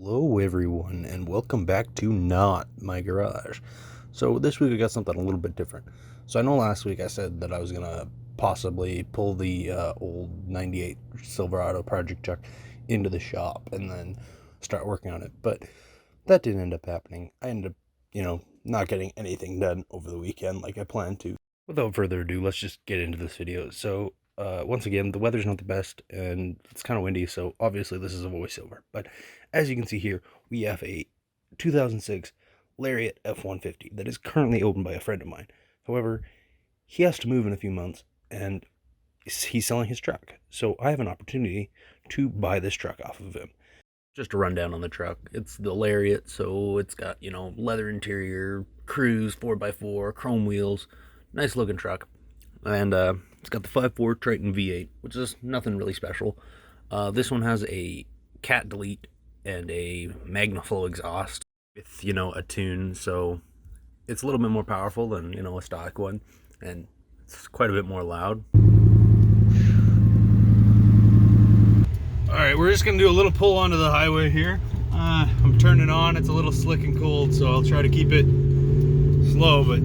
Hello everyone and welcome back to Not My Garage. So this week I got something a little bit different. So I know last week I said that I was going to possibly pull the old 98 Silverado project truck into the shop and then start working on it. But that didn't end up happening. I ended up, not getting anything done over the weekend like I planned to. Without further ado, let's just get into this video. So once again, the weather's not the best and it's kind of windy, so obviously this is a voiceover. But as you can see here, we have a 2006 Lariat F-150 that is currently owned by a friend of mine. However, he has to move in a few months and he's selling his truck. So I have an opportunity to buy this truck off of him. Just a rundown on the truck. It's the Lariat, so it's got, leather interior, cruise, 4x4, chrome wheels, nice looking truck. And it's got the 5.4 Triton V8, which is nothing really special. This one has a cat delete and a Magnaflow exhaust with, a tune, so it's a little bit more powerful than, a stock one, and it's quite a bit more loud. Alright, we're just going to do a little pull onto the highway here. I'm turning on, it's a little slick and cold, so I'll try to keep it slow, but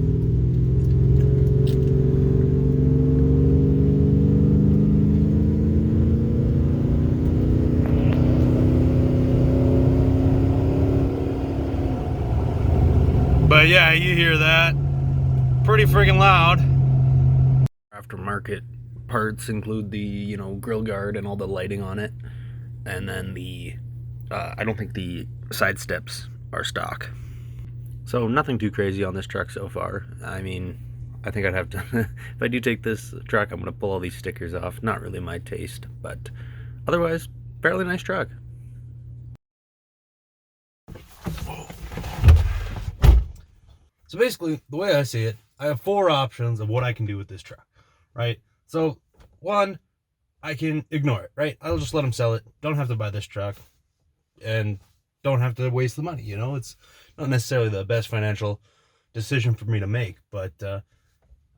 yeah, you hear that. Pretty freaking loud. Aftermarket parts include the, grill guard and all the lighting on it. And then I don't think the side steps are stock. So nothing too crazy on this truck so far. I mean, I think I'd have to, if I do take this truck, I'm going to pull all these stickers off. Not really my taste, but otherwise, fairly nice truck. So basically, the way I see it, I have four options of what I can do with this truck, right? So, one, I can ignore it, right? I'll just let him sell it. Don't have to buy this truck and don't have to waste the money, It's not necessarily the best financial decision for me to make, but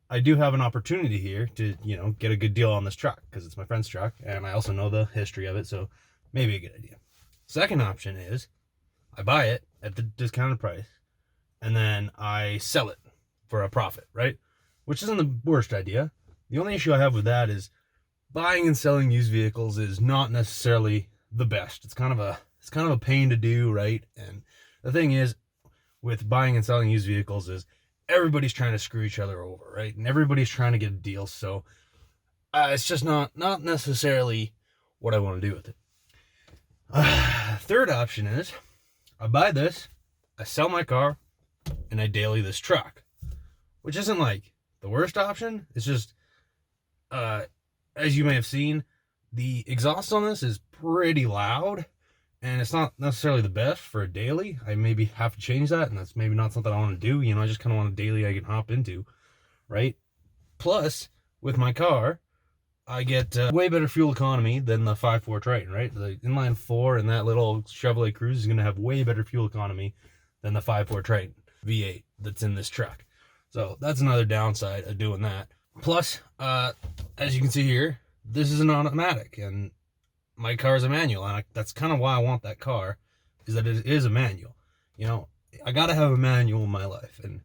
I do have an opportunity here to, get a good deal on this truck because it's my friend's truck and I also know the history of it, so maybe a good idea. Second option is I buy it at the discounted price and then I sell it for a profit, right? Which isn't the worst idea. The only issue I have with that is buying and selling used vehicles is not necessarily the best. It's kind of a pain to do, right? And the thing is, with buying and selling used vehicles is everybody's trying to screw each other over, right? And everybody's trying to get a deal, so it's just not necessarily what I want to do with it. Third option is I buy this, I sell my car, and I daily this truck, which isn't like the worst option. It's just, as you may have seen, the exhaust on this is pretty loud, and it's not necessarily the best for a daily. I maybe have to change that, and that's maybe not something I want to do. I just kind of want a daily I can hop into, right? Plus, with my car, I get way better fuel economy than the 5.4 Triton, right? The inline 4 and that little Chevrolet Cruze is going to have way better fuel economy than the 5.4 Triton V8 that's in this truck. So that's another downside of doing that. Plus, as you can see here, this is an automatic and my car is a manual, and that's kind of why I want that car, is that it is a manual. I gotta have a manual in my life, and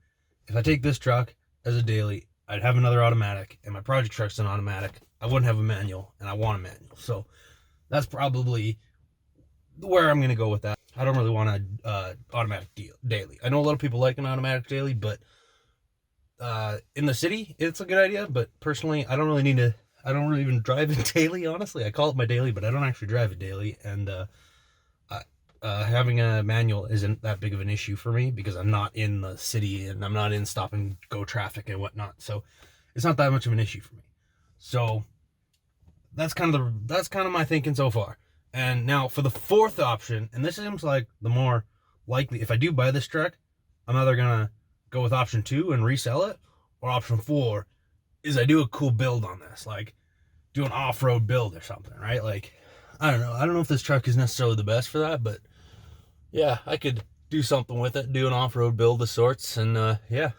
if I take this truck as a daily, I'd have another automatic, and my project truck's an automatic. I wouldn't have a manual, and I want a manual. So that's probably where I'm gonna go with that. I don't really want an automatic daily. I know a lot of people like an automatic daily, but in the city, it's a good idea. But personally, I don't really even drive it daily, honestly. I call it my daily, but I don't actually drive it daily. And having a manual isn't that big of an issue for me because I'm not in the city and I'm not in stop and go traffic and whatnot. So it's not that much of an issue for me. So that's kind of my thinking so far. And now for the fourth option, and this seems like the more likely, if I do buy this truck, I'm either gonna go with option 2 and resell it, or option 4 is I do a cool build on this, like do an off-road build or something, right? Like, I don't know if this truck is necessarily the best for that, but yeah, I could do something with it, do an off-road build of sorts, and yeah,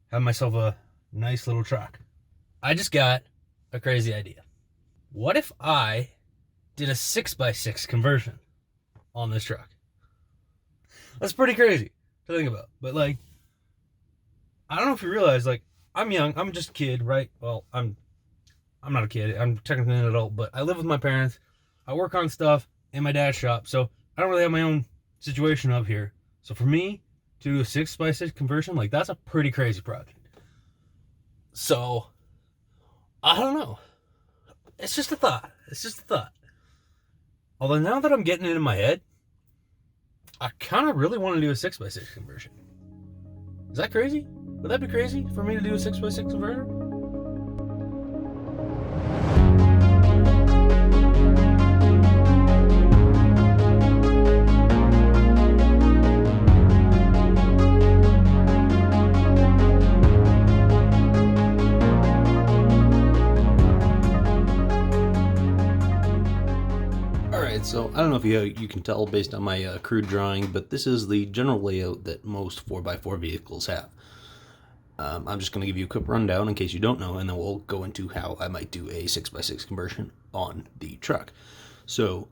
have myself a nice little truck. I just got a crazy idea. What if I did a 6x6 conversion on this truck? That's pretty crazy to think about. But like, I don't know if you realize, like, I'm young. I'm just a kid, right? Well, I'm not a kid. I'm technically an adult, but I live with my parents. I work on stuff in my dad's shop, so I don't really have my own situation up here. So for me to do a 6x6 conversion, like, that's a pretty crazy project. So I don't know. It's just a thought. It's just a thought. Although now that I'm getting it in my head, I kind of really want to do a 6x6 conversion. Is that crazy? Would that be crazy for me to do a 6x6 conversion? So I don't know if you can tell based on my crude drawing, but this is the general layout that most 4x4 vehicles have. I'm just going to give you a quick rundown in case you don't know, and then we'll go into how I might do a 6x6 conversion on the truck. So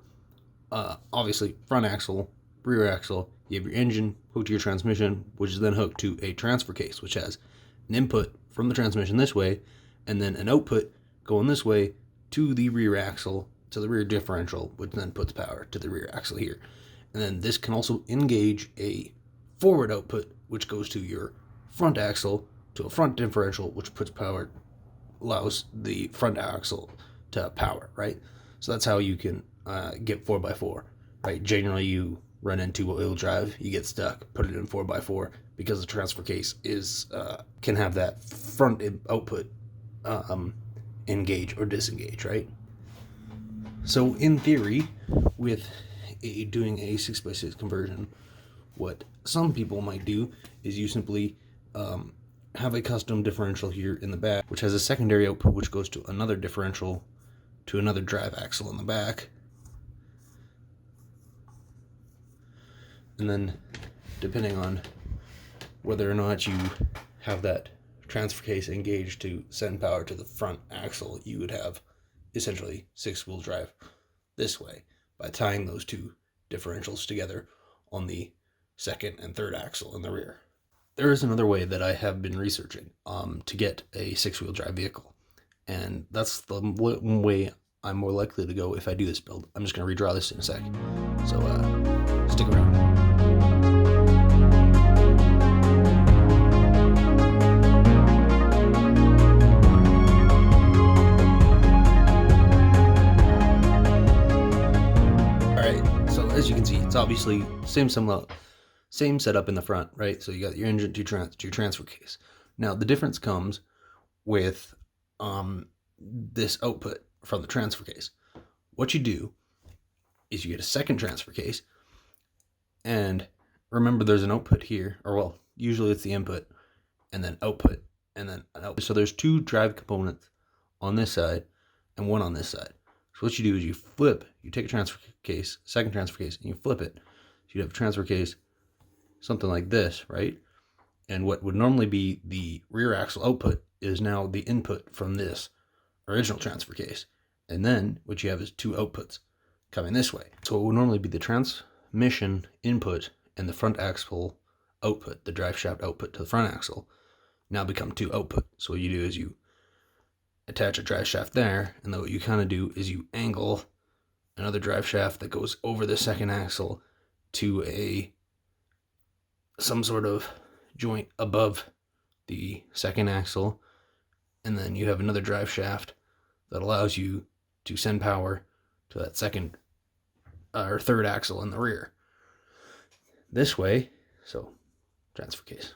obviously front axle, rear axle, you have your engine hooked to your transmission, which is then hooked to a transfer case, which has an input from the transmission this way, and then an output going this way to the rear axle, to the rear differential, which then puts power to the rear axle here. And then this can also engage a forward output, which goes to your front axle, to a front differential, which puts power, allows the front axle to power, right? So that's how you can get 4x4, right? Generally, you run into wheel drive, you get stuck, put it in 4x4, because the transfer case is can have that front output engage or disengage, right? So in theory, with doing a 6x6 conversion, what some people might do is you simply have a custom differential here in the back, which has a secondary output which goes to another differential, to another drive axle in the back. And then depending on whether or not you have that transfer case engaged to send power to the front axle, you would have essentially 6-wheel drive this way by tying those two differentials together on the second and third axle in the rear. There is another way that I have been researching to get a 6-wheel drive vehicle, and that's the way I'm more likely to go if I do this build. I'm just going to redraw this in a sec, so stick around. As you can see, it's obviously same setup in the front, right? So you got your engine to your transfer case. Now the difference comes with this output from the transfer case. What you do is you get a second transfer case, and remember there's an output here, or well, usually it's the input and then output and then an output. So there's two drive components on this side and one on this side. So what you do is you take a transfer case, second transfer case, and you flip it. So you'd have a transfer case, something like this, right? And what would normally be the rear axle output is now the input from this original transfer case. And then what you have is two outputs coming this way. So it would normally be the transmission input and the front axle output, the drive shaft output to the front axle, now become two output. So what you do is you attach a drive shaft there, and then what you kind of do is you angle another drive shaft that goes over the second axle to some sort of joint above the second axle, and then you have another drive shaft that allows you to send power to that second or third axle in the rear. This way, so transfer case.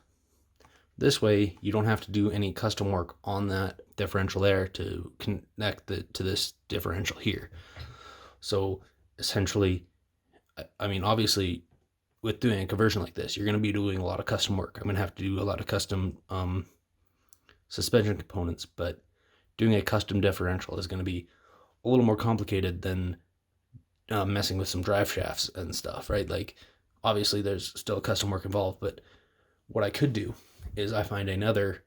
This way, you don't have to do any custom work on that differential there to connect to this differential here. So essentially, I mean, obviously, with doing a conversion like this, you're going to be doing a lot of custom work. I'm going to have to do a lot of custom suspension components, but doing a custom differential is going to be a little more complicated than messing with some drive shafts and stuff, right? Like, obviously, there's still custom work involved, but what I could do is I find another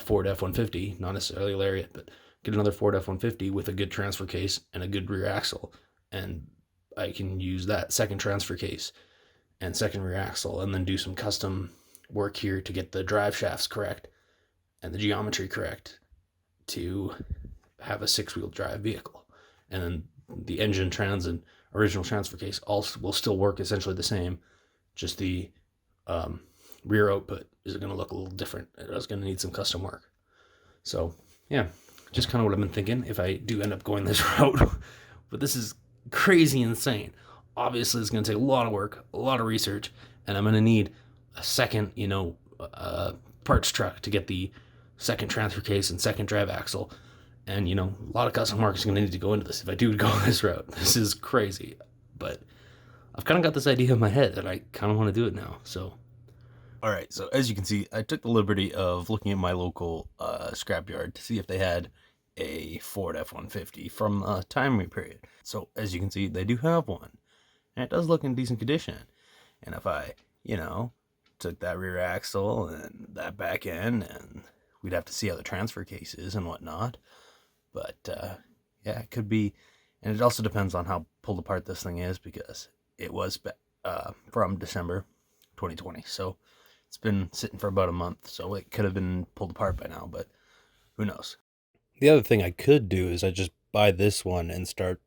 Ford F-150, not necessarily a Lariat, but get another Ford F-150 with a good transfer case and a good rear axle, and I can use that second transfer case and second rear axle, and then do some custom work here to get the drive shafts correct and the geometry correct to have a 6-wheel drive vehicle. And then the engine, trans, and original transfer case all will still work essentially the same, just the rear output is going to look a little different. It's going to need some custom work. So yeah, just kind of what I've been thinking if I do end up going this route. But this is crazy insane. Obviously it's going to take a lot of work, a lot of research, and I'm going to need a second, parts truck to get the second transfer case and second drive axle. And, a lot of custom work is going to need to go into this if I do go this route. This is crazy. But I've kind of got this idea in my head that I kind of want to do it now. So, all right. So as you can see, I took the liberty of looking at my local scrapyard to see if they had a Ford F-150 from a timely period. So as you can see, they do have one. And it does look in decent condition. And if I, took that rear axle and that back end, and we'd have to see how the transfer case is and whatnot. But yeah, it could be. And it also depends on how pulled apart this thing is, because it was from December 2020. So it's been sitting for about a month. So it could have been pulled apart by now, but who knows? The other thing I could do is I just buy this one and start,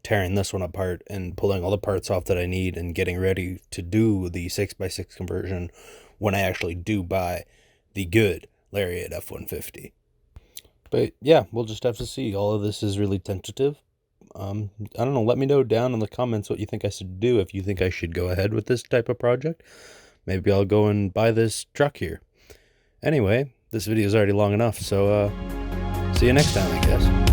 tearing this one apart and pulling all the parts off that I need and getting ready to do the 6x6 conversion when I actually do buy the good Lariat F-150. But yeah, we'll just have to see. All of this is really tentative. I don't know. Let me know down in the comments what you think I should do. If you think I should go ahead with this type of project, maybe I'll go and buy this truck here. Anyway, this video is already long enough, so see you next time, I guess.